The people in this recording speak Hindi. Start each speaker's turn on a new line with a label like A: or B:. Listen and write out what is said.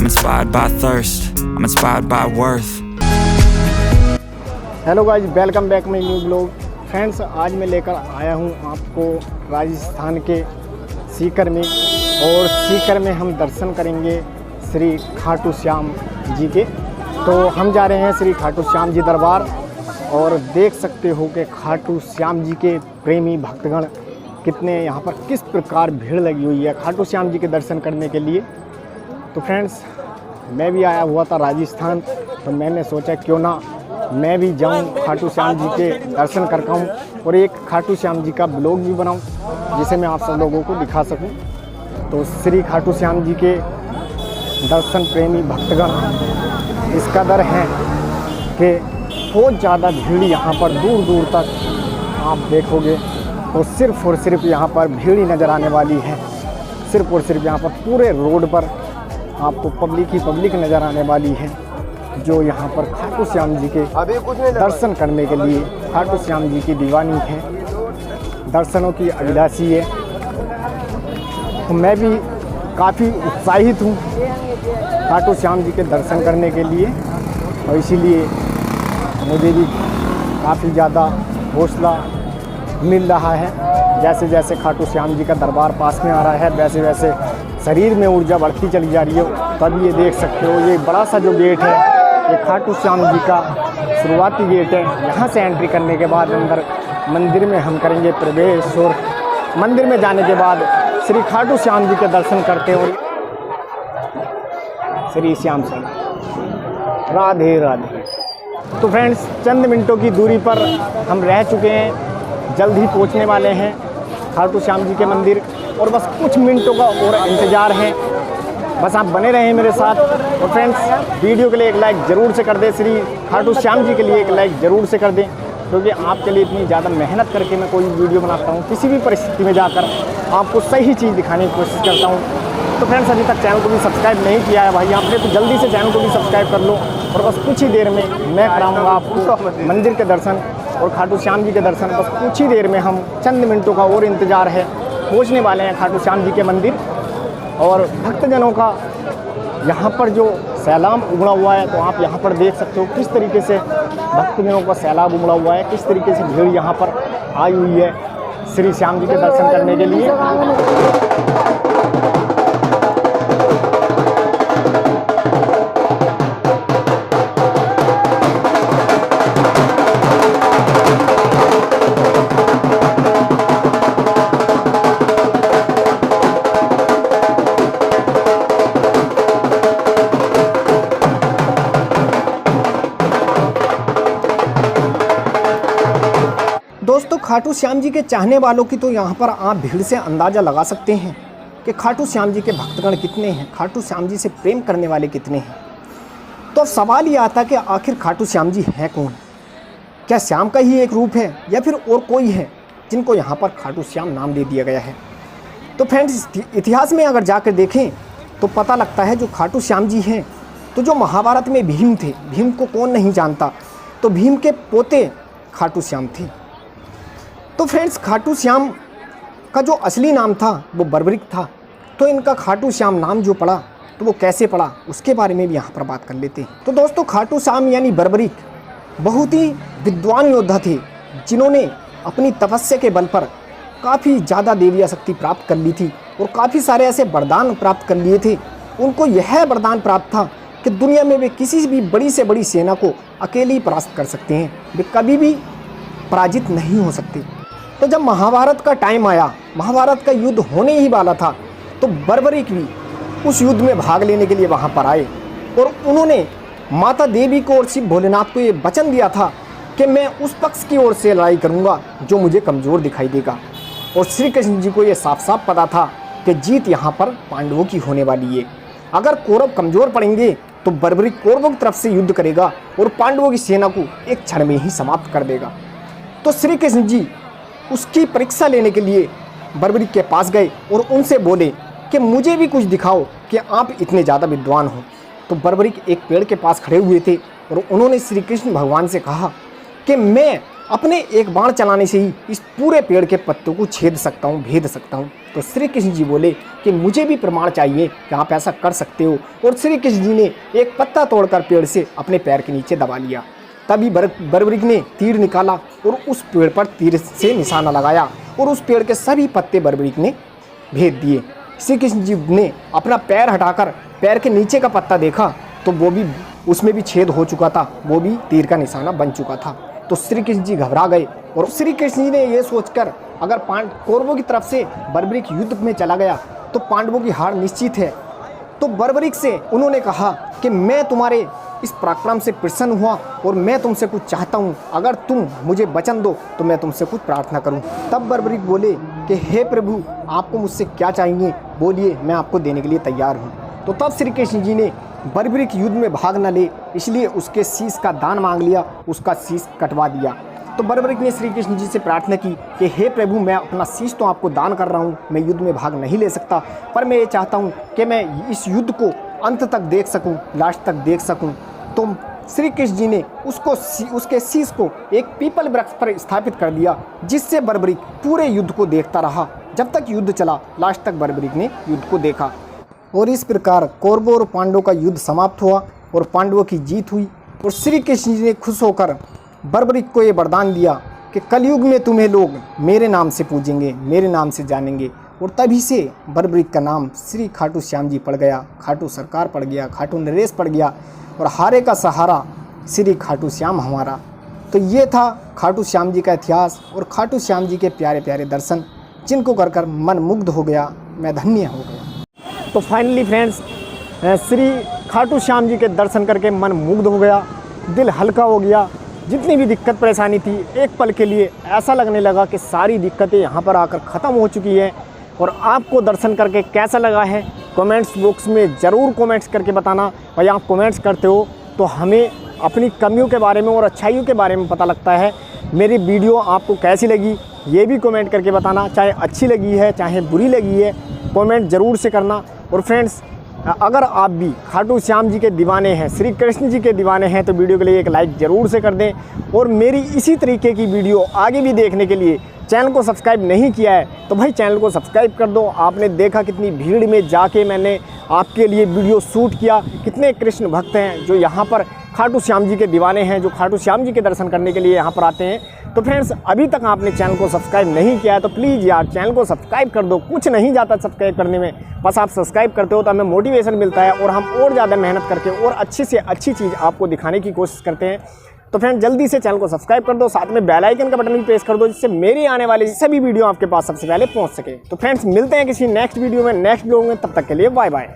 A: I'm inspired by thirst, I'm inspired by worth.
B: Hello guys, welcome back my new blog. Friends, आज मैं लेकर आया हूँ आपको राजस्थान के सीकर में, और सीकर में हम दर्शन करेंगे श्री खाटू श्याम जी के। तो हम जा रहे हैं श्री खाटू श्याम जी दरबार, और देख सकते हो कि खाटू श्याम जी के प्रेमी भक्तगण कितने यहाँ पर किस प्रकार भीड़ लगी हुई है खाटू श्याम जी के दर्शन करने के लिए। तो फ्रेंड्स, मैं भी आया हुआ था राजस्थान, तो मैंने सोचा क्यों ना मैं भी जाऊं खाटू श्याम जी के दर्शन कर पाऊँ और एक खाटू श्याम जी का ब्लॉग भी बनाऊं, जिसे मैं आप सब लोगों को दिखा सकूं। तो श्री खाटू श्याम जी के दर्शन प्रेमी भक्तगण इस कदर हैं कि बहुत ज़्यादा भीड़ यहाँ पर दूर दूर तक आप देखोगे तो सिर्फ़ और सिर्फ यहाँ पर भीड़ ही नज़र आने वाली है। सिर्फ़ और सिर्फ यहाँ पर पूरे रोड पर आपको पब्लिक ही पब्लिक नज़र आने वाली है, जो यहाँ पर खाटू श्याम जी के दर्शन करने के लिए खाटू श्याम जी की दीवानी है, दर्शनों की अभिलाषी है। तो मैं भी काफ़ी उत्साहित हूँ खाटू श्याम जी के दर्शन करने के लिए, और इसीलिए मुझे भी काफ़ी ज़्यादा हौसला मिल रहा है। जैसे जैसे खाटू श्याम जी का दरबार पास में आ रहा है, वैसे वैसे शरीर में ऊर्जा बढ़ती चली जा रही है। तब ये देख सकते हो, ये बड़ा सा जो गेट है, ये खाटू श्याम जी का शुरुआती गेट है। यहाँ से एंट्री करने के बाद अंदर मंदिर में हम करेंगे प्रवेश, और मंदिर में जाने के बाद श्री खाटू श्याम जी के दर्शन करते हुए श्री श्याम सिंह राधे राधे। तो फ्रेंड्स, चंद मिनटों की दूरी पर हम रह चुके हैं, जल्द ही पहुंचने वाले हैं खाटू श्याम जी के मंदिर, और बस कुछ मिनटों का और इंतज़ार है। बस आप बने रहें मेरे साथ। और फ्रेंड्स, वीडियो के लिए एक लाइक ज़रूर से कर दें, श्री खाटू श्याम जी के लिए एक लाइक ज़रूर से कर दें, क्योंकि आपके लिए इतनी ज़्यादा मेहनत करके मैं कोई वीडियो बनाता हूँ, किसी भी परिस्थिति में जाकर आपको सही चीज़ दिखाने की कोशिश करता हूँ। तो फ्रेंड्स, अभी तक चैनल को भी सब्सक्राइब नहीं किया है भाई आपने, तो जल्दी से चैनल को भी सब्सक्राइब कर लो। और बस कुछ ही देर में मैं कराऊँगा आपको मंदिर के दर्शन और खाटू श्याम जी के दर्शन। बस कुछ ही देर में, हम चंद मिनटों का और इंतज़ार है, पहुंचने वाले हैं खाटू श्याम जी के मंदिर। और भक्तजनों का यहाँ पर जो सैलाब उमड़ा हुआ है, तो आप यहाँ पर देख सकते हो किस तरीके से भक्तजनों का सैलाब उमड़ा हुआ है, किस तरीके से भीड़ यहाँ पर आई हुई है श्री श्याम जी के दर्शन करने के लिए। दोस्तों, खाटू श्याम जी के चाहने वालों की तो यहाँ पर आप भीड़ से अंदाज़ा लगा सकते हैं कि खाटू श्याम जी के भक्तगण कितने हैं, खाटू श्याम जी से प्रेम करने वाले कितने हैं। तो सवाल ये आता कि आखिर खाटू श्याम जी हैं कौन? क्या श्याम का ही एक रूप है, या फिर और कोई है जिनको यहाँ पर खाटू श्याम नाम दे दिया गया है? तो फ्रेंड्स, इतिहास में अगर जाकर देखें तो पता लगता है जो खाटू श्याम जी हैं, तो जो महाभारत में भीम थे, भीम को कौन नहीं जानता, तो भीम के पोते खाटू श्याम थे। तो फ्रेंड्स, खाटू श्याम का जो असली नाम था वो बर्बरिक था। तो इनका खाटू श्याम नाम जो पड़ा, तो वो कैसे पड़ा, उसके बारे में भी यहाँ पर बात कर लेते हैं। तो दोस्तों, खाटू श्याम यानी बर्बरिक बहुत ही विद्वान योद्धा थे, जिन्होंने अपनी तपस्या के बल पर काफ़ी ज़्यादा देवी शक्ति प्राप्त कर ली थी, और काफ़ी सारे ऐसे वरदान प्राप्त कर लिए थे। उनको यह वरदान प्राप्त था कि दुनिया में वे किसी भी बड़ी से बड़ी सेना को अकेले ही परास्त कर सकते हैं, वे कभी भी पराजित नहीं हो सकते। तो जब महाभारत का टाइम आया, महाभारत का युद्ध होने ही वाला था, तो बर्बरिक भी उस युद्ध में भाग लेने के लिए वहाँ पर आए, और उन्होंने माता देवी को और शिव भोलेनाथ को ये वचन दिया था कि मैं उस पक्ष की ओर से लड़ाई करूँगा जो मुझे कमज़ोर दिखाई देगा। और श्री कृष्ण जी को ये साफ साफ पता था कि जीत यहाँ पर पांडवों की होने वाली है। अगर कौरव कमज़ोर पड़ेंगे तो बर्बरिक कौरवों की तरफ से युद्ध करेगा और पांडवों की सेना को एक क्षण में ही समाप्त कर देगा। तो श्री कृष्ण जी उसकी परीक्षा लेने के लिए बर्बरिक के पास गए और उनसे बोले कि मुझे भी कुछ दिखाओ कि आप इतने ज़्यादा विद्वान हो। तो बर्बरिक एक पेड़ के पास खड़े हुए थे, और उन्होंने श्री कृष्ण भगवान से कहा कि मैं अपने एक बाण चलाने से ही इस पूरे पेड़ के पत्तों को छेद सकता हूँ, भेद सकता हूँ। तो श्री कृष्ण जी बोले कि मुझे भी प्रमाण चाहिए कि आप ऐसा कर सकते हो। और श्री कृष्ण जी ने एक पत्ता तोड़कर पेड़ से अपने पैर के नीचे दबा लिया। तभी बर्बरीक ने तीर निकाला और उस पेड़ पर तीर से निशाना लगाया और उस पेड़ के सभी पत्ते बर्बरीक ने भेद दिए। श्री कृष्ण जी ने अपना पैर हटाकर पैर के नीचे का पत्ता देखा तो वो भी, उसमें भी छेद हो चुका था, वो भी तीर का निशाना बन चुका था। तो श्री कृष्ण जी घबरा गए और श्री कृष्ण जी ने ये सोचकर अगर कौरवों की तरफ से बर्बरीक युद्ध में चला गया तो पांडवों की हार निश्चित है। तो बर्बरीक से उन्होंने कहा कि मैं तुम्हारे इस पराक्रम से प्रसन्न हुआ और मैं तुमसे कुछ चाहता हूँ, अगर तुम मुझे वचन दो तो मैं तुमसे कुछ प्रार्थना करूँ। तब बर्बरीक बोले कि हे प्रभु, आपको मुझसे क्या चाहिए, बोलिए, मैं आपको देने के लिए तैयार हूँ। तो तब श्री कृष्ण जी ने बर्बरीक युद्ध में भाग न ले इसलिए उसके शीश का दान मांग लिया, उसका शीश कटवा दिया। तो बर्बरीक ने श्री कृष्ण जी से प्रार्थना की कि हे प्रभु, मैं अपना शीश तो आपको दान कर रहा हूँ, मैं युद्ध में भाग नहीं ले सकता, पर मैं ये चाहता हूँ कि मैं इस युद्ध को अंत तक देख सकूँ, लास्ट तक देख सकूँ। तो श्री कृष्ण जी ने उसके शीश को एक पीपल वृक्ष पर स्थापित कर दिया, जिससे बर्बरीक पूरे युद्ध को देखता रहा। जब तक युद्ध चला, लास्ट तक बर्बरीक ने युद्ध को देखा। और इस प्रकार कौरवों और पांडवों का युद्ध समाप्त हुआ और पांडवों की जीत हुई। और श्री कृष्ण जी ने खुश होकर बर्बरीक को ये वरदान दिया कि कलयुग में तुम्हें लोग मेरे नाम से पूजेंगे, मेरे नाम से जानेंगे। और तभी से बर्बरीक का नाम श्री खाटू श्याम जी पड़ गया, खाटू सरकार पड़ गया, खाटू नरेश पड़ गया और हारे का सहारा श्री खाटू श्याम हमारा। तो ये था खाटू श्याम जी का इतिहास और खाटू श्याम जी के प्यारे प्यारे दर्शन, जिनको कर कर मन मुग्ध हो गया, मैं धन्य हो गया। तो फाइनली फ्रेंड्स, श्री खाटू श्याम जी के दर्शन करके मन मुग्ध हो गया, दिल हल्का हो गया। जितनी भी दिक्कत परेशानी थी, एक पल के लिए ऐसा लगने लगा कि सारी दिक्कतें यहाँ पर आकर ख़त्म हो चुकी हैं। और आपको दर्शन करके कैसा लगा है, कमेंट्स बॉक्स में ज़रूर कमेंट्स करके बताना। भाई आप कमेंट्स करते हो तो हमें अपनी कमियों के बारे में और अच्छाइयों के बारे में पता लगता है। मेरी वीडियो आपको कैसी लगी ये भी कमेंट करके बताना, चाहे अच्छी लगी है चाहे बुरी लगी है, कमेंट ज़रूर से करना। और फ्रेंड्स, अगर आप भी खाटू श्याम जी के दीवाने हैं, श्री कृष्ण जी के दीवाने हैं, तो वीडियो के लिए एक लाइक ज़रूर से कर दें। और मेरी इसी तरीके की वीडियो आगे भी देखने के लिए चैनल को सब्सक्राइब नहीं किया है तो भाई चैनल को सब्सक्राइब कर दो। आपने देखा कितनी भीड़ में जाके मैंने आपके लिए वीडियो शूट किया, कितने कृष्ण भक्त हैं जो यहाँ पर खाटू श्याम जी के दीवाने हैं, जो खाटू श्याम जी के दर्शन करने के लिए यहाँ पर आते हैं। तो फ्रेंड्स, अभी तक आपने चैनल को सब्सक्राइब नहीं किया है तो प्लीज़ यार चैनल को सब्सक्राइब कर दो। कुछ नहीं जाता सब्सक्राइब करने में, बस आप सब्सक्राइब करते हो तो हमें मोटिवेशन मिलता है और हम और ज़्यादा मेहनत करके और अच्छी से अच्छी चीज़ आपको दिखाने की कोशिश करते हैं। तो फ्रेंड, जल्दी से चैनल को सब्सक्राइब कर दो, साथ में बेल आइकन का बटन भी प्रेस कर दो, जिससे मेरी आने वाली सभी वीडियो आपके पास सबसे पहले पहुंच सके। तो फ्रेंड्स, मिलते हैं किसी नेक्स्ट वीडियो में, नेक्स्ट ब्लॉग में, तब तक के लिए बाय बाय।